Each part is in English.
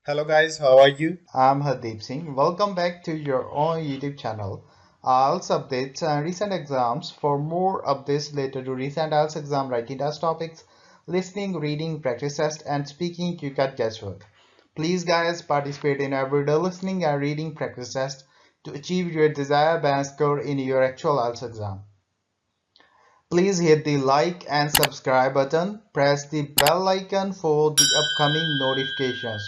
Hello guys, how are you? I'm Hardeep Singh. Welcome back to your own YouTube channel. IELTS updates and recent exams. For more updates related to recent IELTS exam writing test topics, listening, reading, practice test, and speaking, you got guesswork. Please guys participate in everyday listening and reading practice test to achieve your desired band score in your actual IELTS exam. Please hit the like and subscribe button. Press the bell icon for the upcoming notifications.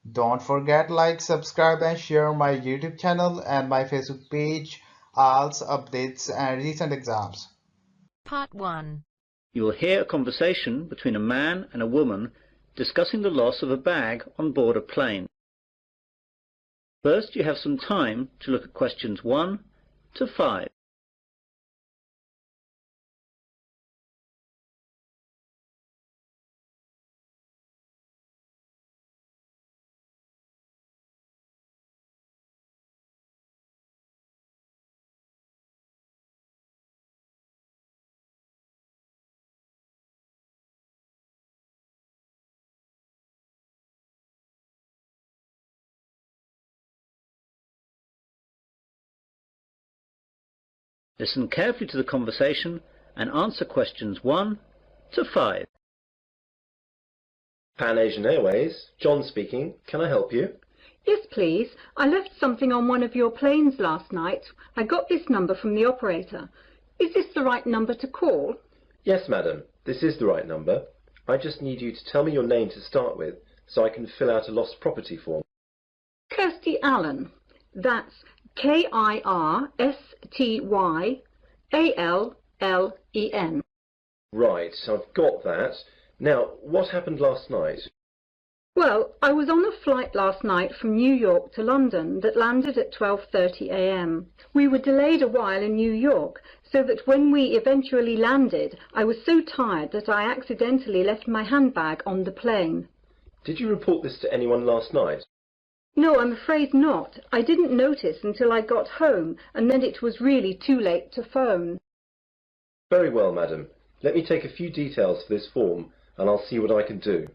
Don't forget like, subscribe and share my YouTube channel and my Facebook page, IELTS updates and recent exams. Part 1. You will hear a conversation between a man and a woman discussing the loss of a bag on board a plane. First, you have some time to look at questions 1 to 5. Listen carefully to the conversation and answer questions 1 to 5. Pan Asian Airways, John speaking. Can I help you? Yes, please. I left something on one of your planes last night. I got this number from the operator. Is this the right number to call? Yes, madam. This is the right number. I just need you to tell me your name to start with so I can fill out a lost property form. Kirsty Allen. That's Kirstyanlen. Right, I've got that. Now, what happened last night? Well, I was on a flight last night from New York to London that landed at 12:30 a.m. We were delayed a while in New York, so that when we eventually landed, I was so tired that I accidentally left my handbag on the plane. Did you report this to anyone last night? No, I'm afraid not. I didn't notice until I got home, and then it was really too late to phone. Very well, madam. Let me take a few details for this form, and I'll see what I can do.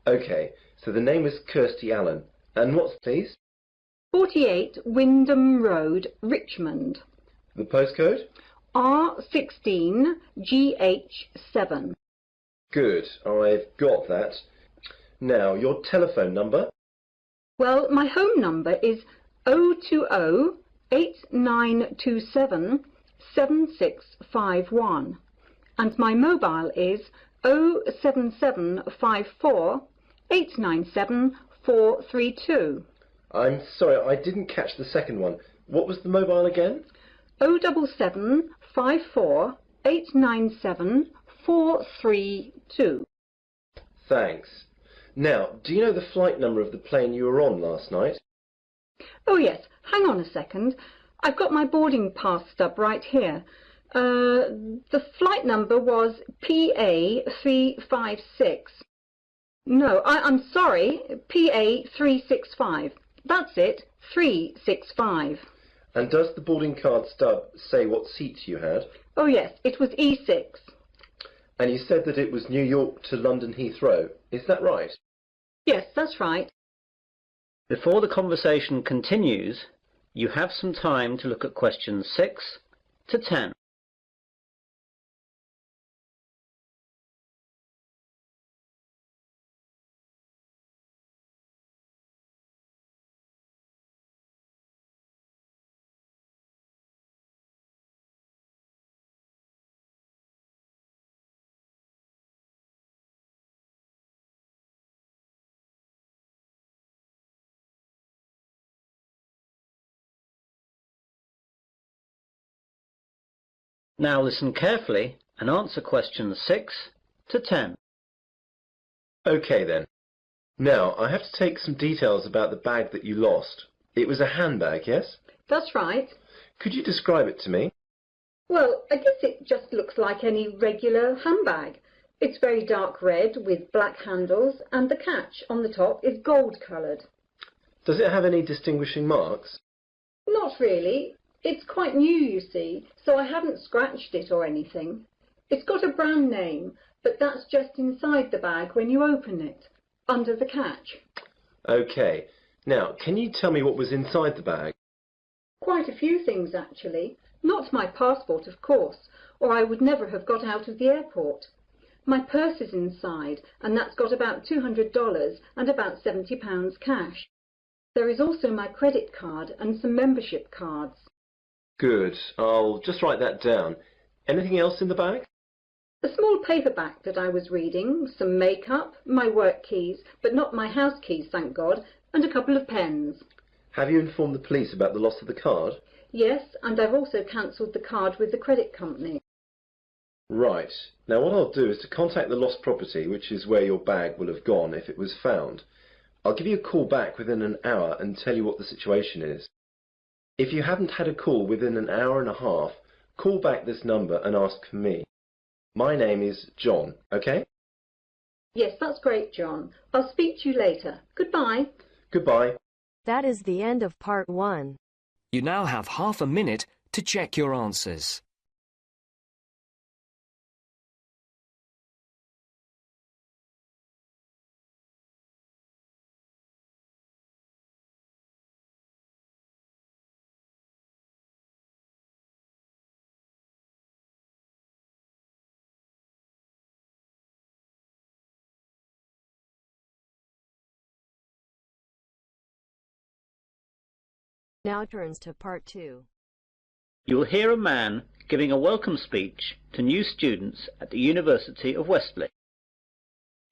OK, so the name is Kirsty Allen. And what's please? 48 Wyndham Road, Richmond. The postcode? R16GH7. Good, I've got that. Now, your telephone number? Well, my home number is 020-8927-7651, and my mobile is 07754-897-432. I'm sorry, I didn't catch the second one. What was the mobile again? 07754-897-432. Thanks. Now, do you know the flight number of the plane you were on last night? Oh yes, hang on a second. I've got my boarding pass stub right here. The flight number was PA356. No, I'm sorry, PA365. That's it, 365. And does the boarding card stub say what seats you had? Oh yes, it was E6. And you said that it was New York to London Heathrow. Is that right? Yes, that's right. Before the conversation continues, you have some time to look at questions 6 to 10. Now listen carefully and answer questions 6 to 10. OK then. Now, I have to take some details about the bag that you lost. It was a handbag, yes? That's right. Could you describe it to me? Well, I guess it just looks like any regular handbag. It's very dark red with black handles, and the catch on the top is gold-coloured. Does it have any distinguishing marks? Not really. It's quite new, you see, so I haven't scratched it or anything. It's got a brand name, but that's just inside the bag when you open it, under the catch. Okay. Now, can you tell me what was inside the bag? Quite a few things, actually. Not my passport, of course, or I would never have got out of the airport. My purse is inside, and that's got about $200 and about £70 cash. There is also my credit card and some membership cards. Good. I'll just write that down. Anything else in the bag? A small paperback that I was reading, some makeup, my work keys, but not my house keys, thank God, and a couple of pens. Have you informed the police about the loss of the card? Yes, and I've also cancelled the card with the credit company. Right. Now what I'll do is to contact the lost property, which is where your bag will have gone if it was found. I'll give you a call back within an hour and tell you what the situation is. If you haven't had a call within an hour and a half, call back this number and ask for me. My name is John, okay? Yes, that's great, John. I'll speak to you later. Goodbye. Goodbye. That is the end of part 1. You now have half a minute to check your answers. Now turns to part 2. You will hear a man giving a welcome speech to new students at the University of Westley.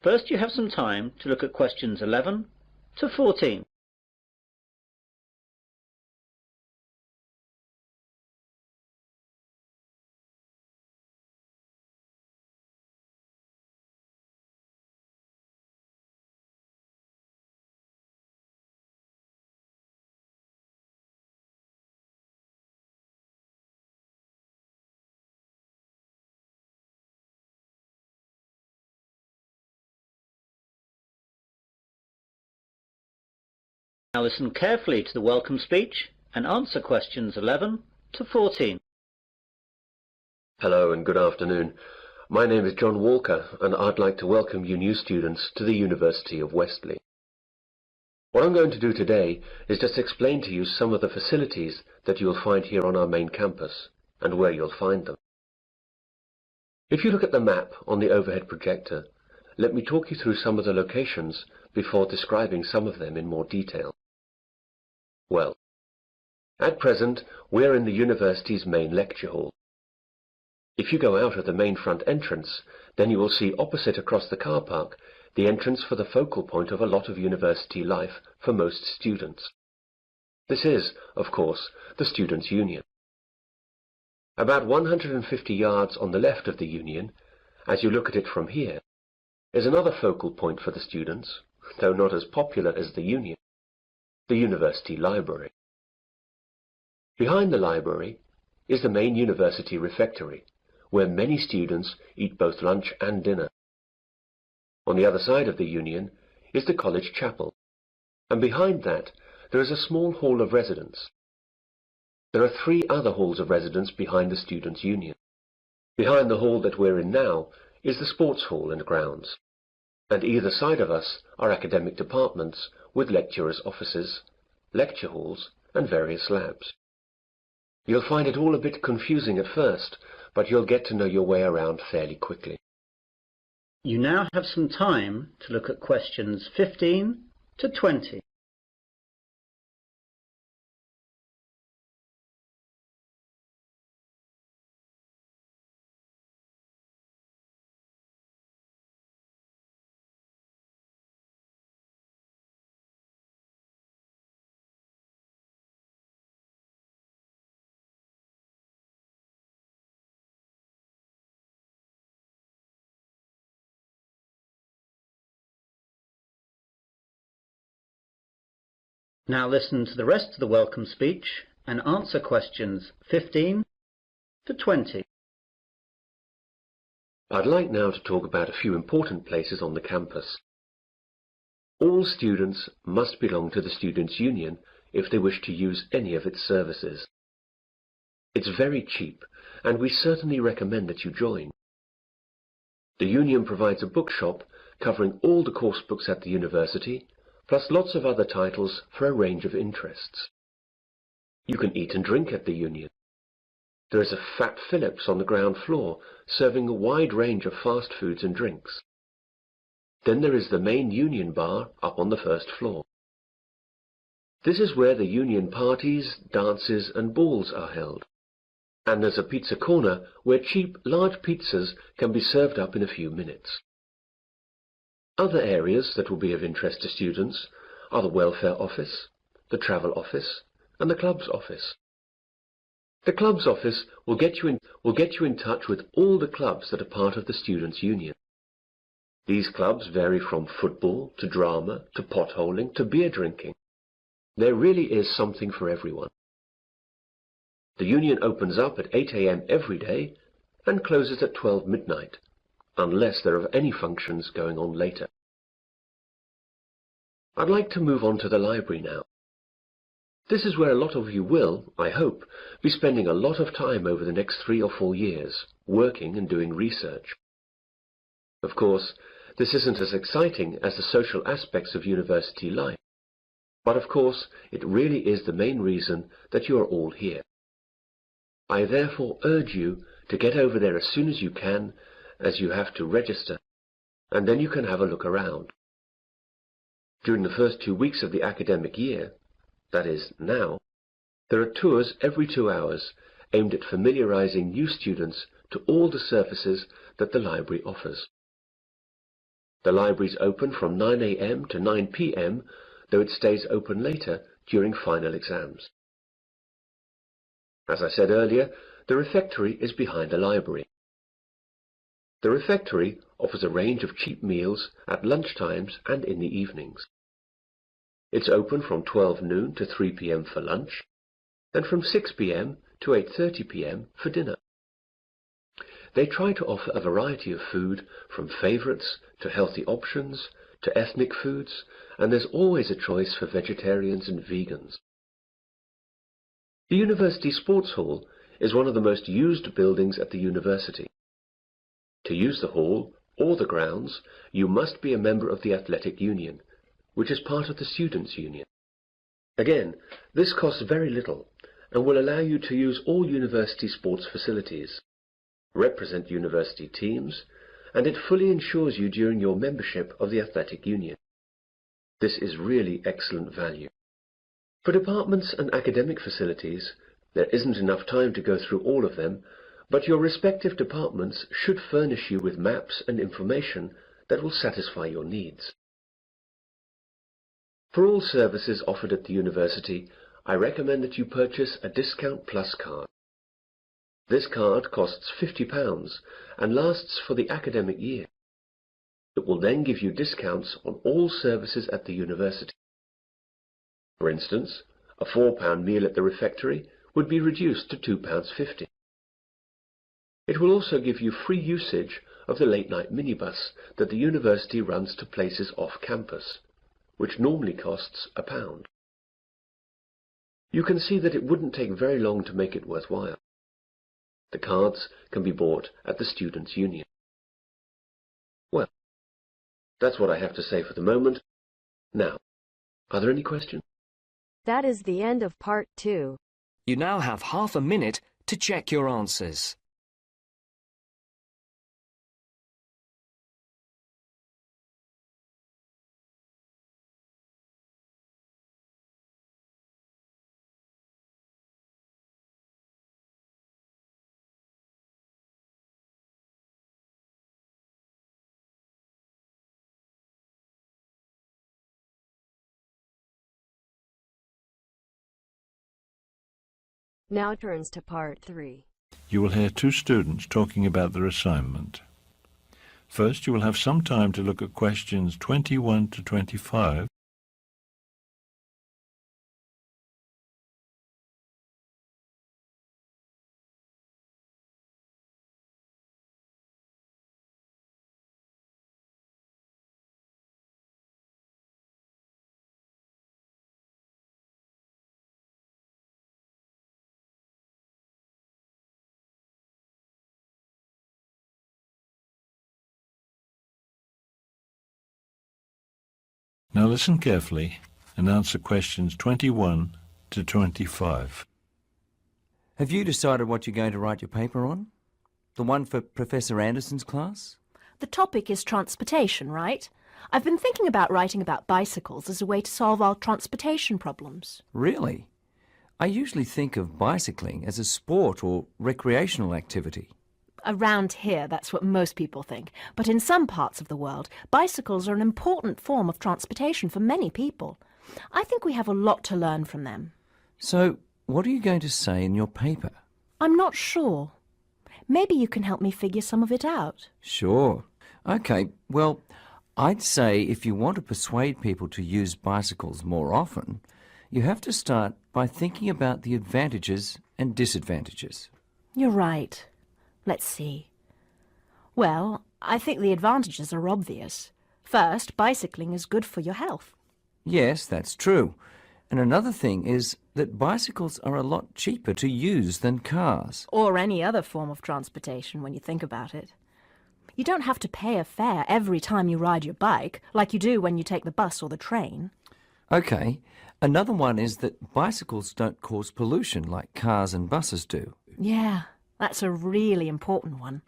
First, you have some time to look at questions 11 to 14. Now listen carefully to the welcome speech and answer questions 11 to 14. Hello and good afternoon. My name is John Walker and I'd like to welcome you new students to the University of Westley. What I'm going to do today is just explain to you some of the facilities that you'll find here on our main campus and where you'll find them. If you look at the map on the overhead projector, let me talk you through some of the locations before describing some of them in more detail. Well, at present we're in the university's main lecture hall. If you go out of the main front entrance, then you will see opposite across the car park the entrance for the focal point of a lot of university life for most students. This is, of course, the Students' Union. About 150 yards on the left of the Union, as you look at it from here, is another focal point for the students, though not as popular as the Union, the University Library. Behind the library is the main university refectory, where many students eat both lunch and dinner. On the other side of the Union is the college chapel, and behind that there is a small hall of residence. There are 3 other halls of residence behind the Students' Union. Behind the hall that we're in now is the sports hall and grounds, and either side of us are academic departments with lecturers' offices, lecture halls, and various labs. You'll find it all a bit confusing at first, but you'll get to know your way around fairly quickly. You now have some time to look at questions 15 to 20. Now listen to the rest of the welcome speech and answer questions 15 to 20. I'd like now to talk about a few important places on the campus. All students must belong to the Students' Union if they wish to use any of its services. It's very cheap, and we certainly recommend that you join. The Union provides a bookshop covering all the course books at the university, plus lots of other titles for a range of interests. You can eat and drink at the Union. There is a Fat Phillips on the ground floor, serving a wide range of fast foods and drinks. Then there is the main Union bar up on the first floor. This is where the Union parties, dances and balls are held. And there's a pizza corner where cheap, large pizzas can be served up in a few minutes. Other areas that will be of interest to students are the welfare office, the travel office, and the club's office. The club's office will get you in touch with all the clubs that are part of the Students' Union. These clubs vary from football to drama to potholing to beer drinking. There really is something for everyone. The Union opens up at 8 a.m. every day and closes at 12 midnight, unless there are any functions going on later. I'd like to move on to the library now. This is where a lot of you will, I hope, be spending a lot of time over the next 3 or 4 years, working and doing research. Of course, this isn't as exciting as the social aspects of university life, but of course, it really is the main reason that you are all here. I therefore urge you to get over there as soon as you can, as you have to register, and then you can have a look around. During the first 2 weeks of the academic year, that is, now, there are tours every 2 hours aimed at familiarizing new students to all the services that the library offers. The library is open from 9 a.m. to 9 p.m., though it stays open later during final exams. As I said earlier, the refectory is behind the library. The refectory offers a range of cheap meals at lunchtimes and in the evenings. It's open from 12 noon to 3 p.m. for lunch, and from 6 p.m. to 8:30 p.m. for dinner. They try to offer a variety of food, from favourites to healthy options to ethnic foods, and there's always a choice for vegetarians and vegans. The University Sports Hall is one of the most used buildings at the university. To use the hall or the grounds, you must be a member of the Athletic Union, which is part of the Students' Union. Again, this costs very little and will allow you to use all university sports facilities, represent university teams, and it fully insures you during your membership of the Athletic Union. This is really excellent value. For departments and academic facilities, there isn't enough time to go through all of them, but your respective departments should furnish you with maps and information that will satisfy your needs. For all services offered at the university, I recommend that you purchase a Discount Plus card. This card costs £50 and lasts for the academic year. It will then give you discounts on all services at the university. For instance, a £4 meal at the refectory would be reduced to £2.50. It will also give you free usage of the late-night minibus that the university runs to places off campus, which normally costs £1. You can see that it wouldn't take very long to make it worthwhile. The cards can be bought at the Students' Union. Well, that's what I have to say for the moment. Now, are there any questions? That is the end of part 2. You now have half a minute to check your answers. Now turns to part 3. You will hear 2 students talking about their assignment. First, you will have some time to look at questions 21 to 25. Now listen carefully and answer questions 21 to 25. Have you decided what you're going to write your paper on? The one for Professor Anderson's class? The topic is transportation, right? I've been thinking about writing about bicycles as a way to solve our transportation problems. Really? I usually think of bicycling as a sport or recreational activity. Around here, that's what most people think. But in some parts of the world, bicycles are an important form of transportation for many people. I think we have a lot to learn from them. So, what are you going to say in your paper? I'm not sure. Maybe you can help me figure some of it out. Sure. Okay, well, I'd say if you want to persuade people to use bicycles more often, you have to start by thinking about the advantages and disadvantages. You're right. Let's see. Well, I think the advantages are obvious. First, bicycling is good for your health. Yes, that's true. And another thing is that bicycles are a lot cheaper to use than cars. Or any other form of transportation when you think about it. You don't have to pay a fare every time you ride your bike, like you do when you take the bus or the train. Okay, another one is that bicycles don't cause pollution like cars and buses do. Yeah, that's a really important one.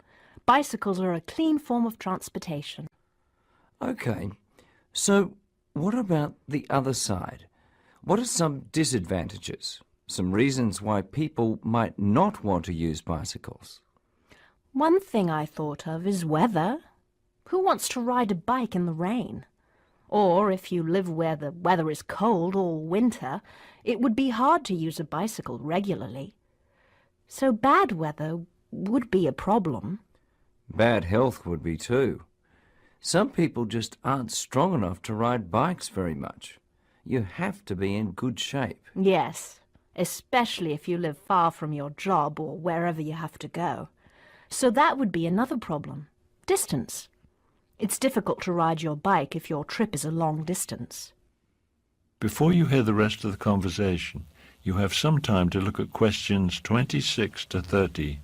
Bicycles are a clean form of transportation. Okay, so what about the other side? What are some disadvantages? Some reasons why people might not want to use bicycles? One thing I thought of is weather. Who wants to ride a bike in the rain? Or if you live where the weather is cold all winter, it would be hard to use a bicycle regularly. So bad weather would be a problem. Bad health would be too. Some people just aren't strong enough to ride bikes very much. You have to be in good shape. Yes, especially if you live far from your job or wherever you have to go. So that would be another problem. Distance. It's difficult to ride your bike if your trip is a long distance. Before you hear the rest of the conversation, you have some time to look at questions 26 to 30.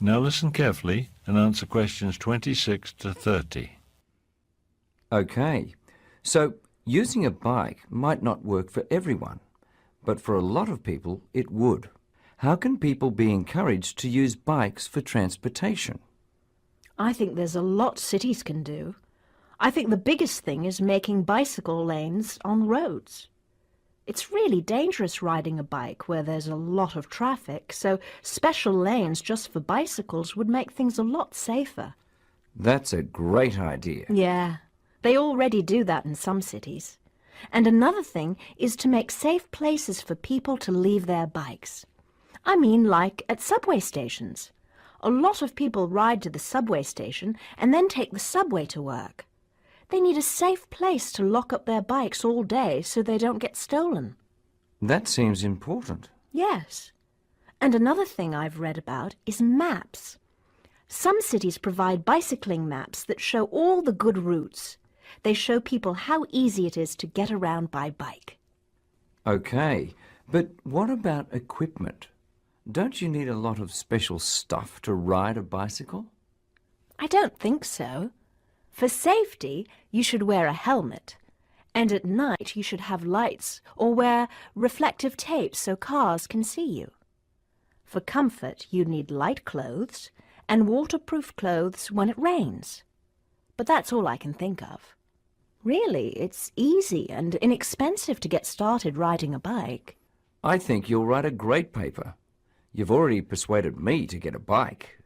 Now listen carefully and answer questions 26 to 30. Okay, so using a bike might not work for everyone, but for a lot of people it would. How can people be encouraged to use bikes for transportation? I think there's a lot cities can do. I think the biggest thing is making bicycle lanes on roads. It's really dangerous riding a bike where there's a lot of traffic, so special lanes just for bicycles would make things a lot safer. That's a great idea. Yeah, they already do that in some cities. And another thing is to make safe places for people to leave their bikes. I mean, like at subway stations. A lot of people ride to the subway station and then take the subway to work. They need a safe place to lock up their bikes all day so they don't get stolen. That seems important. Yes. And another thing I've read about is maps. Some cities provide bicycling maps that show all the good routes. They show people how easy it is to get around by bike. Okay, but what about equipment? Don't you need a lot of special stuff to ride a bicycle? I don't think so. For safety, you should wear a helmet. And at night, you should have lights or wear reflective tape so cars can see you. For comfort, you need light clothes and waterproof clothes when it rains. But that's all I can think of. Really, it's easy and inexpensive to get started riding a bike. I think you'll write a great paper. You've already persuaded me to get a bike.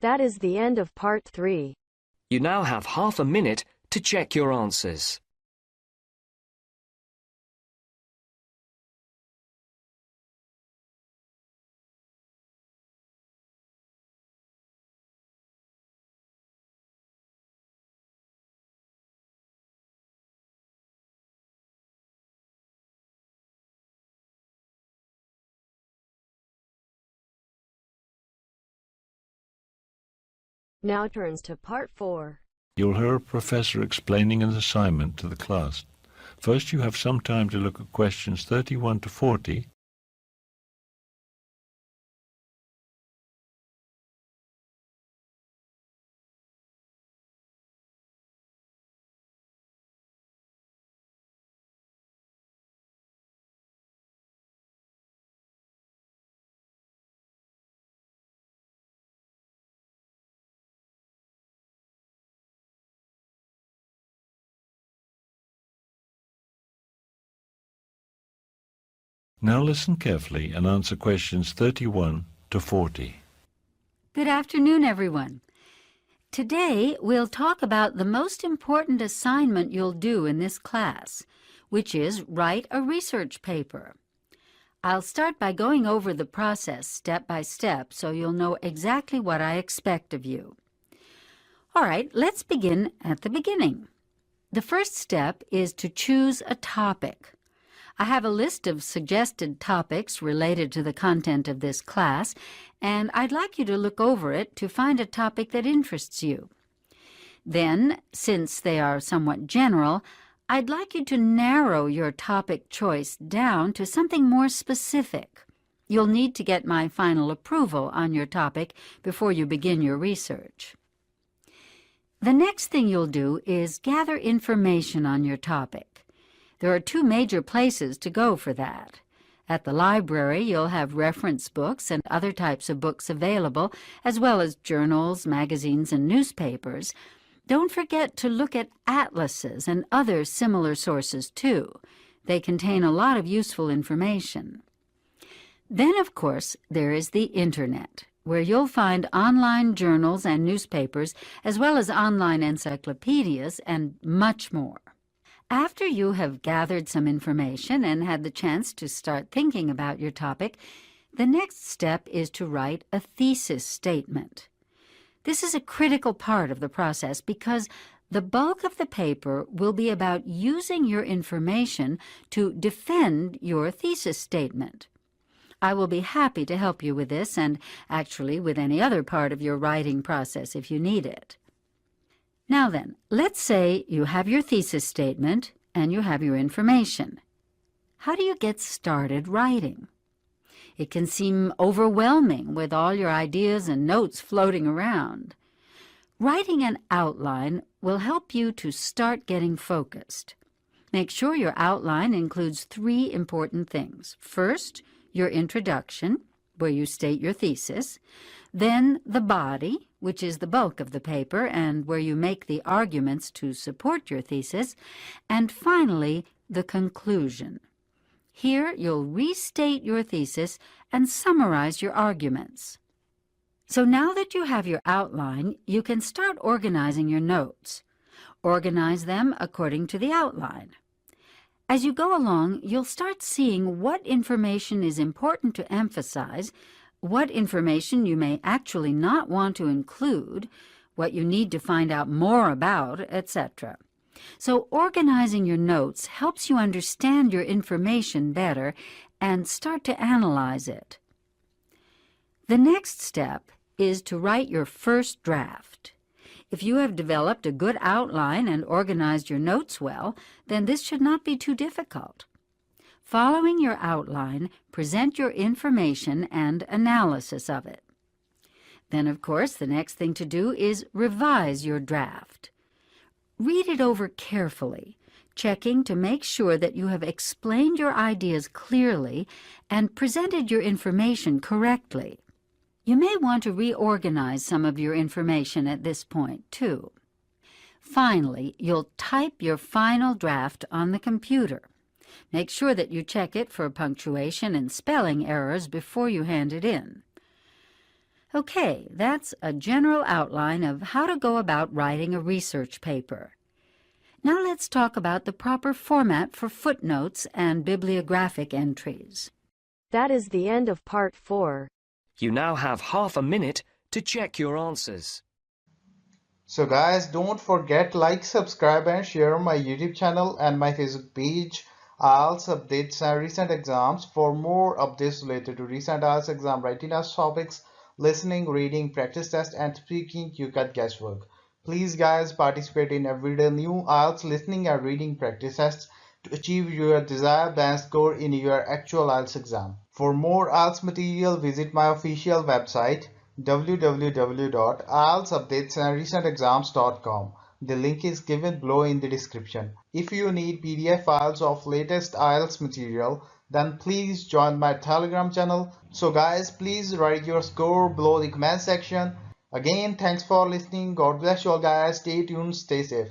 That is the end of part 3. You now have half a minute to check your answers. Now turns to part 4. You'll hear a professor explaining an assignment to the class. First, you have some time to look at questions 31 to 40. Now listen carefully and answer questions 31 to 40. Good afternoon, everyone. Today, we'll talk about the most important assignment you'll do in this class, which is write a research paper. I'll start by going over the process step by step so you'll know exactly what I expect of you. All right, let's begin at the beginning. The first step is to choose a topic. I have a list of suggested topics related to the content of this class, and I'd like you to look over it to find a topic that interests you. Then, since they are somewhat general, I'd like you to narrow your topic choice down to something more specific. You'll need to get my final approval on your topic before you begin your research. The next thing you'll do is gather information on your topic. There are 2 major places to go for that. At the library, you'll have reference books and other types of books available, as well as journals, magazines, and newspapers. Don't forget to look at atlases and other similar sources, too. They contain a lot of useful information. Then, of course, there is the Internet, where you'll find online journals and newspapers, as well as online encyclopedias and much more. After you have gathered some information and had the chance to start thinking about your topic, the next step is to write a thesis statement. This is a critical part of the process because the bulk of the paper will be about using your information to defend your thesis statement. I will be happy to help you with this and actually with any other part of your writing process if you need it. Now then, let's say you have your thesis statement and you have your information. How do you get started writing? It can seem overwhelming with all your ideas and notes floating around. Writing an outline will help you to start getting focused. Make sure your outline includes 3 important things. First, your introduction, where you state your thesis. Then the body, which is the bulk of the paper and where you make the arguments to support your thesis. And finally, the conclusion. Here you'll restate your thesis and summarize your arguments. So now that you have your outline, you can start organizing your notes. Organize them according to the outline. As you go along, you'll start seeing what information is important to emphasize, what information you may actually not want to include, what you need to find out more about, etc. So organizing your notes helps you understand your information better and start to analyze it. The next step is to write your first draft. If you have developed a good outline and organized your notes well, then this should not be too difficult. Following your outline, present your information and analysis of it. Then, of course, the next thing to do is revise your draft. Read it over carefully, checking to make sure that you have explained your ideas clearly and presented your information correctly. You may want to reorganize some of your information at this point, too. Finally, you'll type your final draft on the computer. Make sure that you check it for punctuation and spelling errors before you hand it in. Okay, that's a general outline of how to go about writing a research paper. Now let's talk about the proper format for footnotes and bibliographic entries. That is the end of part 4. You now have half a minute to check your answers. So guys, don't forget like, subscribe and share my YouTube channel and my Facebook page, IELTS updates and recent exams. For more updates related to recent IELTS exam writing test topics, listening, reading, practice test, and speaking you cut guesswork. Please guys participate in everyday new IELTS listening and reading practice tests to achieve your desired band score in your actual IELTS exam. For more IELTS material, visit my official website www.ieltsupdatesandrecentexams.com. The link is given below in the description. If you need PDF files of latest IELTS material, then please join my Telegram channel. So guys, please write your score below the comment section. Again, thanks for listening. God bless you all guys. Stay tuned, stay safe.